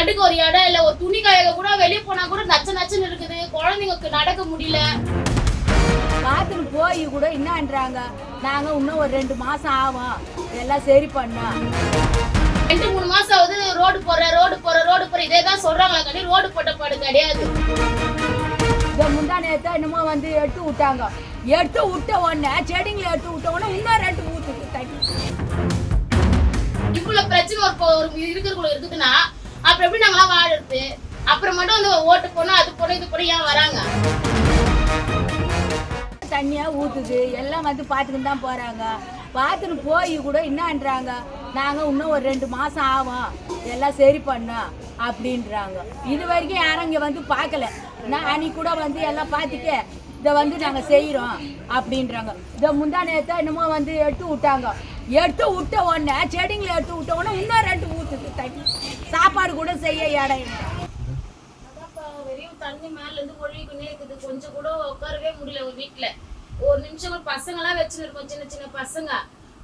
படுக்க ஒரு இடம் இல்ல, ஒரு துணி காய கூட வெளியே போனா கூட நச்சுன்னு இருக்குது. குழந்தைங்களுக்கு நடக்க முடியல. பாத்துட்டு போய் கூட என்னன்றாங்க, நாங்க இன்னும் ஒரு 2 மாசம் ஆகும் எல்லாம் சரி பண்ணா. 2-3 மாசம் ஆகுது. ரோடு போற இதேதான் சொல்றாங்களா கண்டி, ரோடு போட்ட பாடு கிடையாது. இந்த முந்தா நேரத்தை என்னமோ வந்து எடுத்து விட்டாங்க. எடுத்து விட்ட உடனே செடிங்களை எடுத்து விட்ட உடனே இன்னும் 2 ஊத்துக்கு தண்ணி. இவ்வளவு பிரச்சனை ஒரு இருக்கிறவங்க இருக்குதுன்னா அப்புறம் எப்படி நாங்களாம் வாழறது? அப்புறம் மட்டும் வந்து ஓட்டு போனா அது போன இது போன ஏன் வராங்க? தண்ணியா ஊத்துது, எல்லாம் வந்து பார்த்துக்கிட்டு தான் போறாங்க. பார்த்துட்டு போய் கூட என்னன்றாங்க, நாங்க இன்னும் ஒரு 2 மாசம் ஆகும் எல்லாம் சரி பண்ணா அப்படின்றாங்க. இது வரைக்கும் யாரும் இங்க வந்து பார்க்கல. நான் அன்னைக்கு கூட வந்து எல்லாம் பார்த்துட்டு இதை வந்து நாங்க செய்யறோம் அப்படின்றாங்க. இதை முந்தா நேரத்தை என்னமோ வந்து எடுத்து விட்டாங்க. எடுத்து விட்ட உடனே செடிங்களை எடுத்து விட்ட உடனே இன்னும் 2 ஊத்துது தண்ணி. சாப்பாடு கூட செய்ய இடம் இல்லை. வெறும் தண்ணி மேல இருந்து ஒழுகினே இருக்குது. கொஞ்சம் கூட உட்காரவே முடியல. ஒரு வீட்டுல ஒரு நிமிஷம் பசங்க எல்லாம் வச்சுன்னு இருக்கோம், சின்ன சின்ன பசங்க.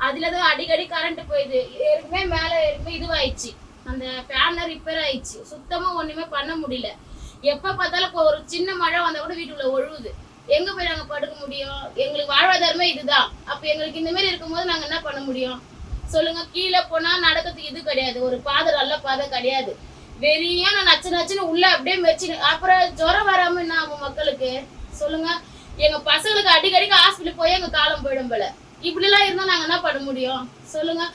அதுலதான் அடிக்கடி கரண்ட் போயிடுது. ஏற்கனவே மேல ஏற்கனவே இதுவாயிடுச்சு, அந்த ஃபேன்ல ரிப்பேர் ஆயிடுச்சு. சுத்தமா ஒண்ணுமே பண்ண முடியல. எப்ப பார்த்தாலும் ஒரு சின்ன மழை வந்தா கூட வீட்டுக்குள்ள ஒழுகுது. எங்க போய் நாங்க படுக்க முடியும்? எங்களுக்கு வாழ்வாதாரமே இதுதான். அப்ப எங்களுக்கு இந்த மாதிரி இருக்கும்போது நாங்க என்ன பண்ண முடியும் சொல்லுங்க? கீழே போனா நடக்கிறதுக்கு இது கிடையாது, ஒரு பாதை நல்ல பாதை கிடையாது. வெறியா நான் நச்சுன்னு உள்ள அப்படியே மெச்சு. அப்புறம் ஜுரம் வராம என்ன ஆகும் மக்களுக்கு சொல்லுங்க? எங்க பசங்களுக்கு அடிக்கடிக்கு ஹாஸ்பிட்டல் போய் எங்க காலம் போயிடும் போல. இப்படி எல்லாம் இருந்தா நாங்க என்ன பண்ண முடியும் சொல்லுங்க?